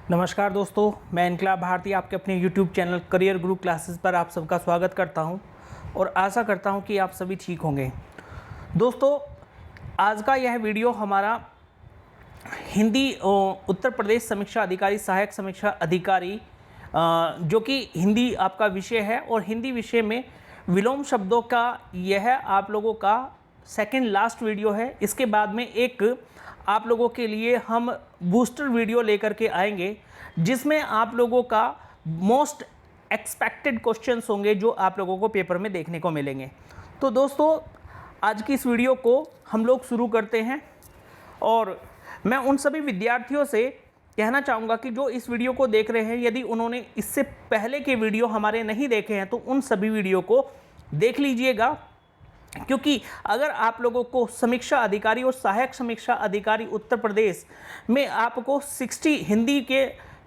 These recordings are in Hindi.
नमस्कार दोस्तों, मैं इनकलाब भारती आपके अपने YouTube चैनल करियर गुरु क्लासेस पर आप सबका स्वागत करता हूं और आशा करता हूं कि आप सभी ठीक होंगे। दोस्तों, आज का यह वीडियो हमारा हिंदी उत्तर प्रदेश समीक्षा अधिकारी, सहायक समीक्षा अधिकारी जो कि हिंदी आपका विषय है और हिंदी विषय में विलोम शब्दों का यह आप लोगों का सेकंड लास्ट वीडियो है। इसके बाद में एक आप लोगों के लिए हम बूस्टर वीडियो लेकर के आएंगे जिसमें आप लोगों का मोस्ट एक्सपेक्टेड क्वेश्चंस होंगे जो आप लोगों को पेपर में देखने को मिलेंगे। तो दोस्तों, आज की इस वीडियो को हम लोग शुरू करते हैं और मैं उन सभी विद्यार्थियों से कहना चाहूँगा कि जो इस वीडियो को देख रहे हैं, यदि उन्होंने इससे पहले के वीडियो हमारे नहीं देखे हैं तो उन सभी वीडियो को देख लीजिएगा, क्योंकि अगर आप लोगों को समीक्षा अधिकारी और सहायक समीक्षा अधिकारी उत्तर प्रदेश में आपको 60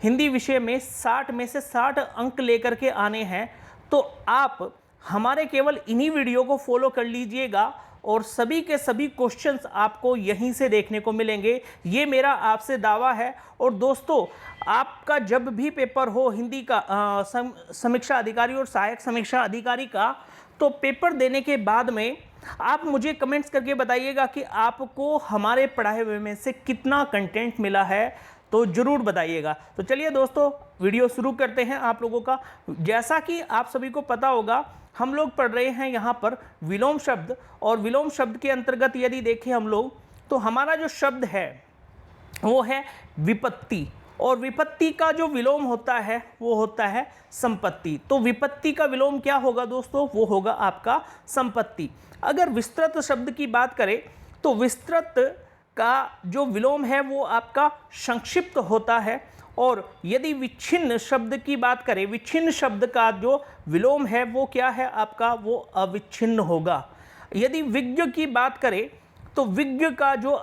हिंदी विषय में 60 में से 60 अंक लेकर के आने हैं तो आप हमारे केवल इन्हीं वीडियो को फॉलो कर लीजिएगा और सभी के सभी क्वेश्चंस आपको यहीं से देखने को मिलेंगे। ये मेरा आपसे दावा है। और दोस्तों, आपका जब भी पेपर हो हिंदी का समीक्षा अधिकारी और सहायक समीक्षा अधिकारी का, तो पेपर देने के बाद में आप मुझे कमेंट्स करके बताइएगा कि आपको हमारे पढ़ाए हुए में से कितना कंटेंट मिला है, तो ज़रूर बताइएगा। तो चलिए दोस्तों, वीडियो शुरू करते हैं आप लोगों का। जैसा कि आप सभी को पता होगा, हम लोग पढ़ रहे हैं यहाँ पर विलोम शब्द, और विलोम शब्द के अंतर्गत यदि देखें हम लोग तो हमारा जो शब्द है वो है विपत्ति, और विपत्ति का जो विलोम होता है वो होता है संपत्ति। तो विपत्ति का विलोम क्या होगा दोस्तों? वो होगा आपका संपत्ति। अगर विस्तृत शब्द की बात करें तो विस्तृत का जो विलोम है वो आपका संक्षिप्त होता है, और यदि विच्छिन्न शब्द की बात करें, विच्छिन्न शब्द का जो विलोम है वो क्या है आपका? वो अविच्छिन्न होगा। यदि विज्ञ की बात करें तो विज्ञ का जो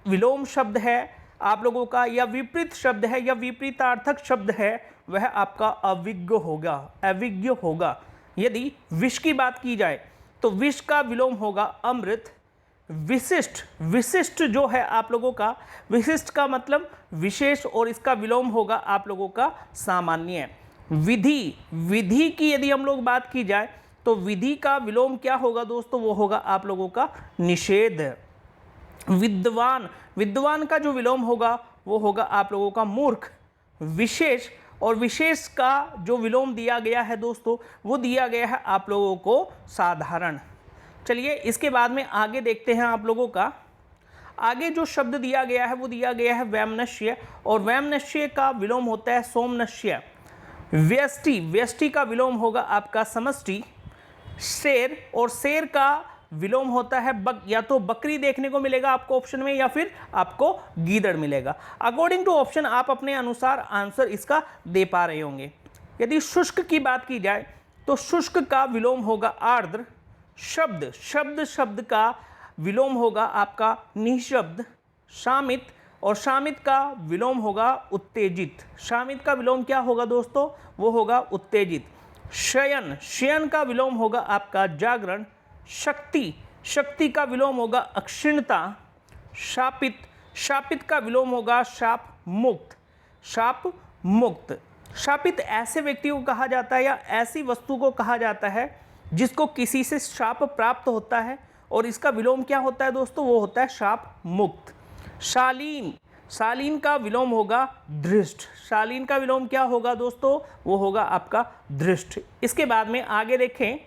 विलोम शब्द है आप लोगों का, या विपरीत शब्द है या विपरीतार्थक शब्द है, वह आपका अविज्ञ होगा, अविज्ञ होगा। यदि विष की बात की जाए तो विष का विलोम होगा अमृत। विशिष्ट, विशिष्ट जो है आप लोगों का, विशिष्ट का मतलब विशेष, और इसका विलोम होगा आप लोगों का सामान्य। विधि, विधि की यदि हम लोग बात की जाए तो विधि का विलोम क्या होगा दोस्तों? वो होगा आप लोगों का निषेध। विद्वान, विद्वान का जो विलोम होगा वो होगा आप लोगों का मूर्ख। विशेष, और विशेष का जो विलोम दिया गया है दोस्तों वो दिया गया है आप लोगों को साधारण। चलिए इसके बाद में आगे देखते हैं आप लोगों का। आगे जो शब्द दिया गया है वो दिया गया है वैमनस्य, और वैमनस्य का विलोम होता है सोमनस्य। व्यष्टि, व्यष्टि का विलोम होगा आपका समष्टि। शेर, और शेर का विलोम होता है या तो बकरी देखने को मिलेगा आपको ऑप्शन में, या फिर आपको गीदड़ मिलेगा। अकॉर्डिंग टू ऑप्शन आप अपने अनुसार आंसर इसका दे पा रहे होंगे। यदि शुष्क की बात की जाए तो शुष्क का विलोम होगा आर्द्र। शब्द, शब्द का विलोम होगा आपका निःशब्द। शामित, और शामित का विलोम होगा उत्तेजित। शामित का विलोम क्या होगा दोस्तों? वो होगा उत्तेजित। शयन, शयन का विलोम होगा आपका जागरण। शक्ति, शक्ति का विलोम होगा अक्षीणता। शापित, शापित का विलोम होगा शाप मुक्त। शाप मुक्त, शापित ऐसे व्यक्ति को कहा जाता है या ऐसी वस्तु को कहा जाता है जिसको किसी से शाप प्राप्त होता है, और इसका विलोम क्या होता है दोस्तों? वो होता है शाप मुक्त। शालीन, शालीन का विलोम होगा धृष्ट। शालीन का विलोम क्या होगा दोस्तों? वो होगा आपका धृष्ट। इसके बाद में आगे देखें,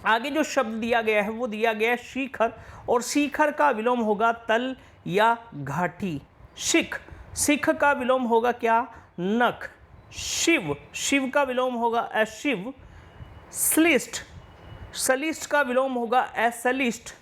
आगे जो शब्द दिया गया है वो दिया गया है शिखर, और शिखर का विलोम होगा तल या घाटी। शिख, शिख का विलोम होगा क्या? नख। शिव, शिव का विलोम होगा अशिव। श्लिष्ट, श्लिष्ट का विलोम होगा असलिष्ट।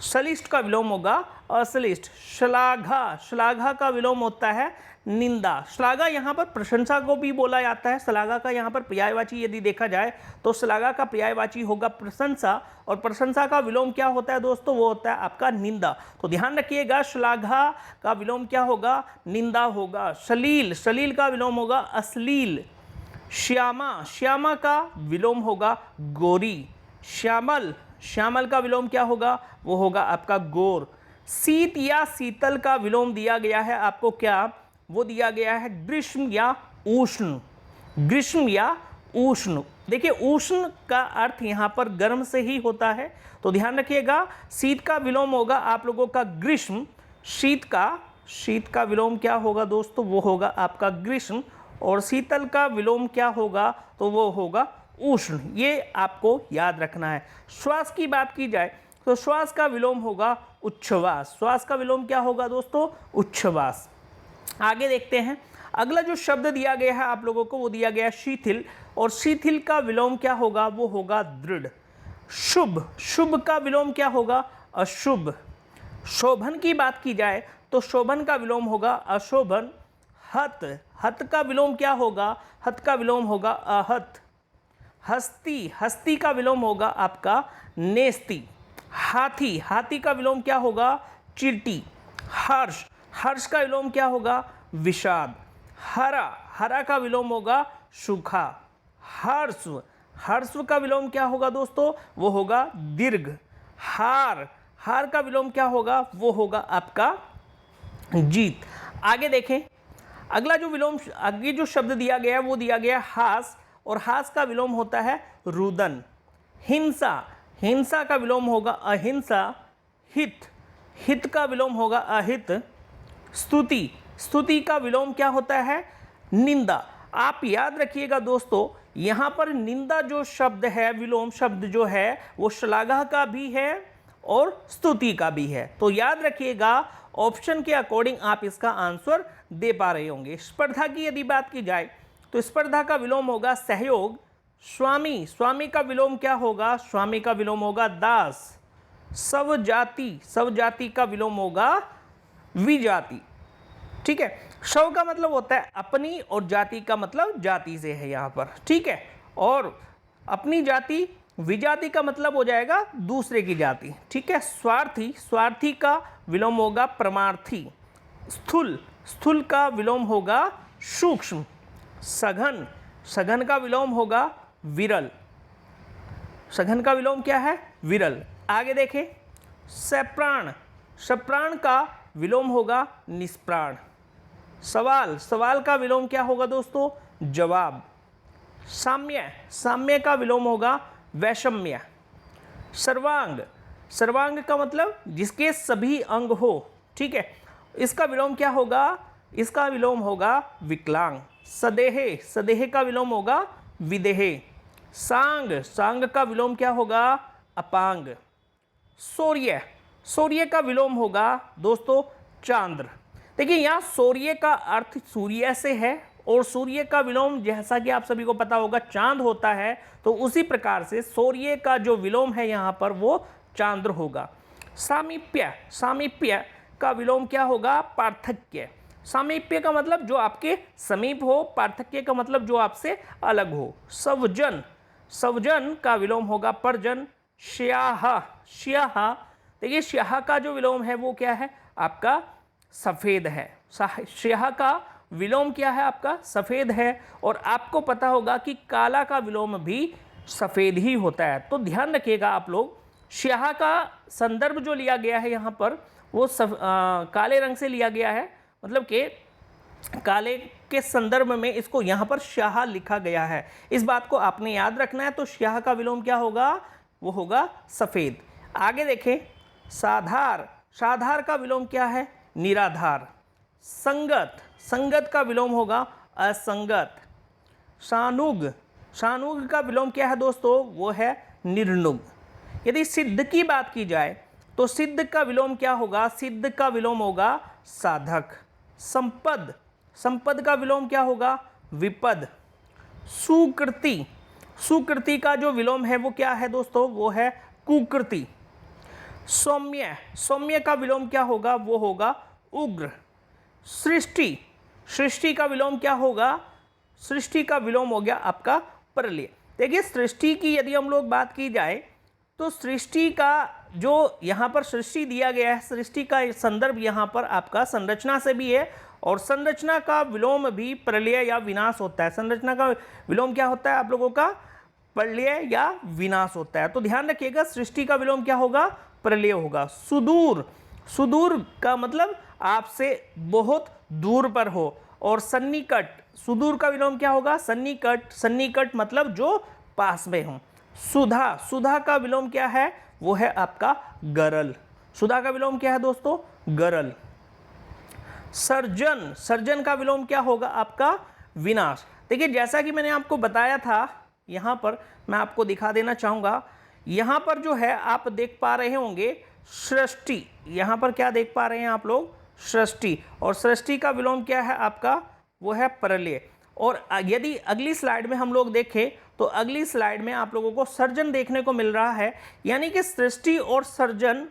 श्लिष्ट का विलोम होगा अश्लिष्ट। श्लाघा, श्लाघा का विलोम होता है निंदा। श्लाघा यहाँ पर प्रशंसा को भी बोला जाता है। श्लाघा का यहाँ पर पर्यायवाची यदि देखा जाए तो श्लाघा का पर्यायवाची होगा प्रशंसा, और प्रशंसा का विलोम क्या होता है दोस्तों? वो होता है आपका निंदा। तो ध्यान रखिएगा, श्लाघा का विलोम क्या होगा? निंदा होगा। श्लील, श्लील का विलोम होगा अश्लील। श्यामा, श्यामा का विलोम होगा गोरी। श्यामल, श्यामल का विलोम क्या होगा? वो होगा आपका गोर। शीत या शीतल का विलोम दिया गया है आपको क्या? वो दिया गया है ग्रीष्म या उष्ण, ग्रीष्म या उष्ण। देखिए उष्ण का अर्थ यहाँ पर गर्म से ही होता है, तो ध्यान रखिएगा। शीत का विलोम होगा आप लोगों का ग्रीष्म, शीत का विलोम क्या होगा दोस्तों, वो होगा आपका ग्रीष्म, और शीतल का विलोम क्या होगा, तो वो होगा उष्ण। ये आपको याद रखना है। श्वास की बात की जाए तो श्वास का विलोम होगा उच्छ्वास, श्वास का विलोम क्या होगा दोस्तों, उच्छ्वास। आगे देखते हैं, अगला जो शब्द दिया गया है आप लोगों को वो दिया गया है शिथिल, और शिथिल का विलोम क्या होगा, वो होगा दृढ़। शुभ, शुभ का विलोम क्या होगा, अशुभ। शोभन की बात की जाए तो शोभन का विलोम होगा अशोभन। हत, हत का विलोम क्या होगा, हत का विलोम होगा आहत। हस्ती, हस्ती का विलोम होगा आपका नेस्ती। हाथी, हाथी का विलोम क्या होगा, चींटी। हर्ष, हर्ष का विलोम क्या होगा, विषाद। हरा, हरा का विलोम होगा सूखा। हर्ष, हर्ष का विलोम क्या होगा दोस्तों, वो होगा दीर्घ। हार, हार का विलोम क्या होगा, वो होगा आपका जीत। आगे देखें, अगला जो विलोम, आगे जो शब्द दिया गया है वो दिया गया हास, और हास का विलोम होता है रुदन। हिंसा, हिंसा का विलोम होगा अहिंसा। हित, हित का विलोम होगा अहित। स्तुति, स्तुति का विलोम क्या होता है, निंदा। आप याद रखिएगा दोस्तों, यहाँ पर निंदा जो शब्द है, विलोम शब्द जो है वो श्लाघा का भी है और स्तुति का भी है। तो याद रखिएगा, ऑप्शन के अकॉर्डिंग आप इसका आंसर दे पा रहे होंगे। स्पर्धा की यदि बात की जाए तो स्पर्धा का विलोम होगा सहयोग। स्वामी, स्वामी का विलोम क्या होगा, स्वामी का विलोम होगा दास। स्वजाति, स्वजाति का विलोम होगा विजाति। ठीक है, शव का मतलब होता है अपनी, और जाति का मतलब जाति से है यहाँ पर। ठीक है, और अपनी जाति, विजाति का मतलब हो जाएगा दूसरे की जाति। ठीक है, स्वार्थी, स्वार्थी का विलोम होगा परमार्थी। स्थूल, स्थूल का विलोम होगा सूक्ष्म। सघन, सघन का विलोम होगा विरल। सघन का विलोम क्या है, विरल। आगे देखें, सप्राण, सप्राण का विलोम होगा निष्प्राण। सवाल, सवाल का विलोम क्या होगा दोस्तों, जवाब। साम्य, साम्य का विलोम होगा वैषम्य। सर्वांग, सर्वांग का मतलब जिसके सभी अंग हो। ठीक है, इसका विलोम क्या होगा, इसका विलोम होगा विकलांग। सदेहे, सदेहे का विलोम होगा विदेहे। सांग, सांग का विलोम क्या होगा, अपांग। सूर्य, सूर्य का विलोम होगा दोस्तों चांद्र। देखिए यहाँ सूर्य का अर्थ सूर्य से है, और सूर्य का विलोम जैसा कि आप सभी को पता होगा चांद होता है, तो उसी प्रकार से सूर्य का जो विलोम है यहाँ पर वो चांद्र होगा। सामीप्य, सामीप्य का विलोम क्या होगा, पार्थक्य। सामीप्य का मतलब जो आपके समीप हो, पार्थक्य का मतलब जो आपसे अलग हो। स्वजन, स्वजन का विलोम होगा परजन। श्याह, श्याह, देखिए श्याह का जो विलोम है वो क्या है आपका सफ़ेद है। श्याह का विलोम क्या है आपका सफ़ेद है, और आपको पता होगा कि काला का विलोम भी सफ़ेद ही होता है। तो ध्यान रखिएगा आप लोग, श्याह का संदर्भ जो लिया गया है यहाँ पर वो काले रंग से लिया गया है, मतलब कि काले के संदर्भ में इसको यहाँ पर श्याह लिखा गया है। इस बात को आपने याद रखना है। तो श्याह का विलोम क्या होगा, वो होगा सफ़ेद। आगे देखें, साधार, साधार का विलोम क्या है, निराधार। संगत, संगत का विलोम होगा असंगत। शानुग, शानुग का विलोम क्या है दोस्तों, वो है निर्नुग। यदि सिद्ध की बात की जाए तो सिद्ध का विलोम क्या होगा, सिद्ध का विलोम होगा साधक। संपद, संपद का विलोम क्या होगा, विपद। सुकृति, सुकृति का जो विलोम है वो क्या है दोस्तों, वो है कुकृति। सौम्य, सौम्य का विलोम क्या होगा, वो होगा उग्र। सृष्टि, सृष्टि का विलोम क्या होगा, सृष्टि का विलोम हो गया आपका प्रलय। देखिए सृष्टि की यदि हम लोग बात की जाए तो सृष्टि का जो यहाँ पर सृष्टि दिया गया है, सृष्टि का संदर्भ यहाँ पर आपका संरचना से भी है, और संरचना का विलोम भी प्रलय या विनाश होता है। संरचना का विलोम क्या होता है आप लोगों का, प्रलय या विनाश होता है। तो ध्यान रखिएगा, सृष्टि का विलोम क्या होगा, प्रलय होगा। सुदूर, सुदूर का मतलब आपसे बहुत दूर पर हो। और सन्निकट, सुदूर का विलोम क्या होगा? सन्निकट। सन्निकट मतलब जो पास में हो। सुधा, सुधा का विलोम क्या है? वो है आपका गरल। सुधा का विलोम क्या है दोस्तों? गरल। सर्जन, सर्जन का विलोम क्या होगा? आपका विनाश। देखिए जैसा कि मैंने आपको बताया था, यहाँ पर मैं आपको दिखा देना चाहूँगा। यहाँ पर जो है आप देख पा रहे होंगे सृष्टि। यहाँ पर क्या देख पा रहे हैं आप लोग? सृष्टि। और सृष्टि का विलोम क्या है आपका? वो है प्रलय। और यदि अगली स्लाइड में हम लोग देखें तो अगली स्लाइड में आप लोगों को सर्जन देखने को मिल रहा है, यानी कि सृष्टि और सर्जन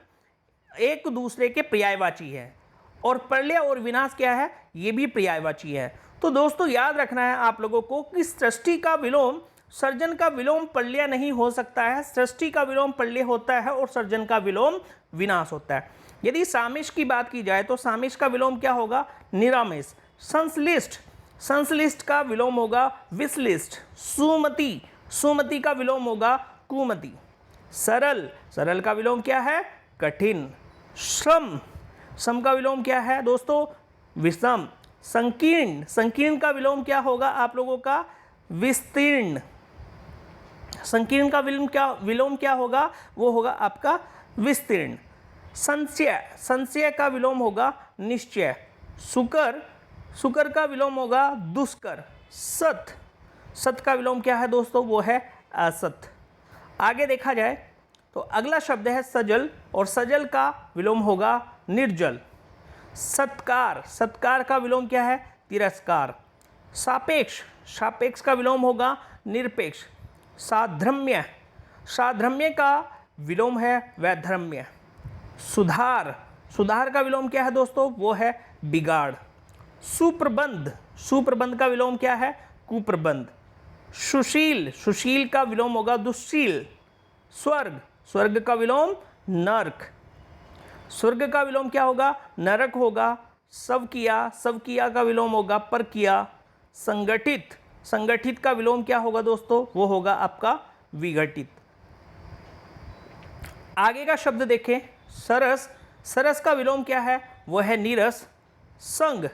एक दूसरे के पर्यायवाची है। और प्रलय और विनाश क्या है? ये भी पर्यायवाची है। तो दोस्तों याद रखना है आप लोगों को कि सृष्टि का विलोम सर्जन का विलोम प्रलय नहीं हो सकता है। सृष्टि का विलोम प्रलय होता है और सर्जन का विलोम विनाश होता है। यदि सामिश की बात की जाए तो सामिश का विलोम क्या होगा? निरामिष। संश्लिष्ट, संश्लिष्ट का विलोम होगा विश्लिष्ट। सुमति, सुमति का विलोम होगा कुमति। सरल, सरल का विलोम क्या है? कठिन। श्रम, श्रम का विलोम क्या है दोस्तों? विषम। संकीर्ण, संकीर्ण का विलोम क्या होगा आप लोगों का? विस्तीर्ण। संकीर्ण का विलोम क्या होगा? वो होगा आपका विस्तीर्ण। संशय, संशय का विलोम होगा निश्चय। सुकर, सुकर का विलोम होगा दुष्कर। सत, सत का विलोम क्या है दोस्तों? वो है असत। आगे देखा जाए तो अगला शब्द है सजल, और सजल का विलोम होगा निर्जल। सत्कार, सत्कार का विलोम क्या है? तिरस्कार। सापेक्ष, सापेक्ष का विलोम होगा निरपेक्ष। साधर्म्य, साधर्म्य का विलोम है वैधर्म्य। सुधार, सुधार का विलोम क्या है दोस्तों? वो है बिगाड़। सुप्रबंध, सुप्रबंध का विलोम क्या है? कुप्रबंध। सुशील, सुशील का विलोम होगा दुश्शील। स्वर्ग, स्वर्ग का विलोम नरक। स्वर्ग का विलोम क्या होगा? नरक होगा। सब किया, सब किया का विलोम होगा पर किया। संगठित, संगठित का विलोम क्या होगा दोस्तों? वो होगा आपका विघटित। आगे का शब्द देखें, सरस, सरस का विलोम क्या है? वो है नीरस। संग,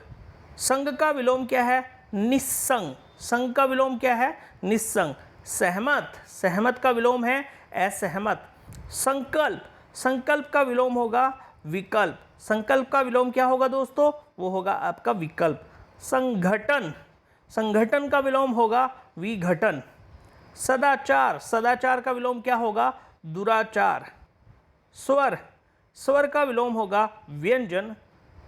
संग का विलोम क्या है? निस्संग। संग का विलोम क्या है? निस्संग। सहमत, सहमत का विलोम है असहमत। संकल्प, संकल्प का विलोम होगा विकल्प। संकल्प का विलोम क्या होगा दोस्तों? वो होगा आपका विकल्प। संगठन, संगठन का विलोम होगा विघटन। सदाचार, सदाचार का विलोम क्या होगा? दुराचार। स्वर, स्वर का विलोम होगा व्यंजन।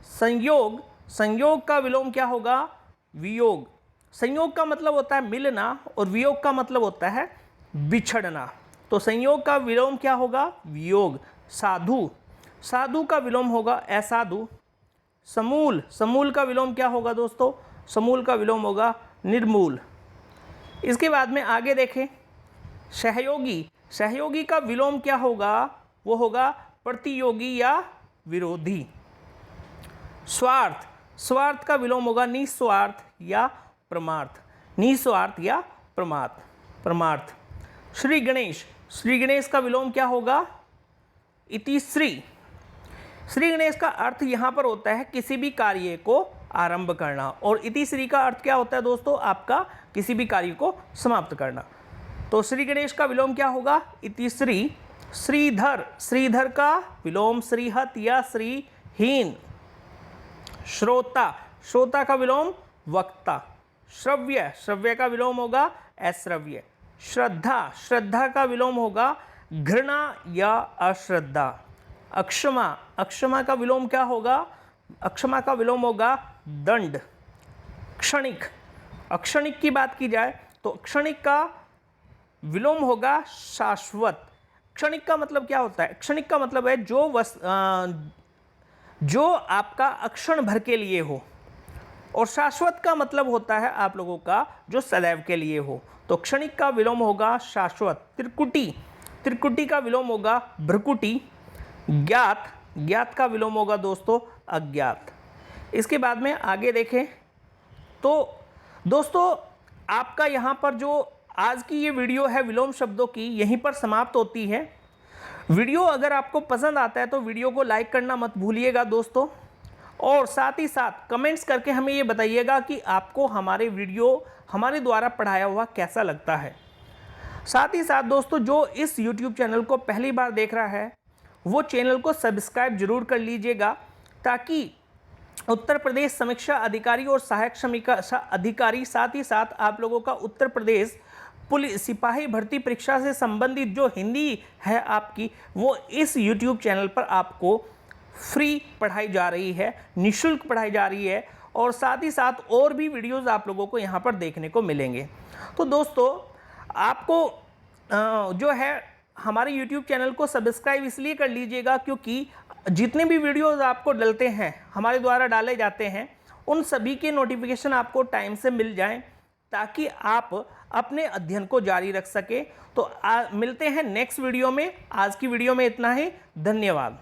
संयोग, संयोग का विलोम क्या होगा? वियोग। संयोग का मतलब होता है मिलना और वियोग का मतलब होता है बिछड़ना। तो संयोग का विलोम क्या होगा? वियोग। साधु, साधु का विलोम होगा असाधु। समूल, समूल का विलोम क्या होगा दोस्तों? समूल का विलोम होगा निर्मूल। इसके बाद में आगे देखें, सहयोगी, सहयोगी का विलोम क्या होगा? वो होगा प्रतियोगी या विरोधी। स्वार्थ, स्वार्थ का विलोम होगा निस्वार्थ या परमार्थ। निस्वार्थ या परमार्थ, परमार्थ। श्री गणेश, श्री गणेश का विलोम क्या होगा? इतिश्री। श्री गणेश का अर्थ यहाँ पर होता है किसी भी कार्य को आरंभ करना, और इतिश्री का अर्थ क्या होता है दोस्तों? आपका किसी भी कार्य को समाप्त करना। तो श्री गणेश का विलोम क्या होगा? इतिश्री। श्रीधर, श्रीधर का विलोम श्रीहत या श्रीहीन। श्रोता, श्रोता का विलोम वक्ता। श्रव्य, श्रव्य का विलोम होगा अश्रव्य। श्रद्धा, श्रद्धा का विलोम होगा घृणा या अश्रद्धा। अक्षमा, अक्षमा का विलोम क्या होगा? अक्षमा का विलोम होगा दंड। क्षणिक, अक्षणिक की बात की जाए तो क्षणिक का विलोम होगा शाश्वत। क्षणिक का मतलब क्या होता है? क्षणिक का मतलब है जो आपका अक्षण भर के लिए हो, और शाश्वत का मतलब होता है आप लोगों का जो सदैव के लिए हो। तो क्षणिक का विलोम होगा शाश्वत। त्रिकुटी, त्रिकुटी का विलोम होगा भ्रकुटी। ज्ञात, ज्ञात का विलोम होगा दोस्तों अज्ञात। इसके बाद में आगे देखें तो दोस्तों आपका यहाँ पर जो आज की ये वीडियो है विलोम शब्दों की, यहीं पर समाप्त होती है। वीडियो अगर आपको पसंद आता है तो वीडियो को लाइक करना मत भूलिएगा दोस्तों, और साथ ही साथ कमेंट्स करके हमें ये बताइएगा कि आपको हमारे वीडियो हमारे द्वारा पढ़ाया हुआ कैसा लगता है। साथ ही साथ दोस्तों, जो इस YouTube चैनल को पहली बार देख रहा है वो चैनल को सब्सक्राइब जरूर कर लीजिएगा, ताकि उत्तर प्रदेश समीक्षा अधिकारी और सहायक समीक्षा अधिकारी, साथ ही साथ आप लोगों का उत्तर प्रदेश पुलिस सिपाही भर्ती परीक्षा से संबंधित जो हिंदी है आपकी, वो इस YouTube चैनल पर आपको फ्री पढ़ाई जा रही है, निःशुल्क पढ़ाई जा रही है। और साथ ही साथ और भी वीडियोस आप लोगों को यहाँ पर देखने को मिलेंगे। तो दोस्तों, आपको जो है हमारे YouTube चैनल को सब्सक्राइब इसलिए कर लीजिएगा क्योंकि जितने भी वीडियोस आपको डलते हैं, हमारे द्वारा डाले जाते हैं, उन सभी के नोटिफिकेशन आपको टाइम से मिल जाएं, ताकि आप अपने अध्ययन को जारी रख सके। तो मिलते हैं नेक्स्ट वीडियो में। आज की वीडियो में इतना ही। धन्यवाद।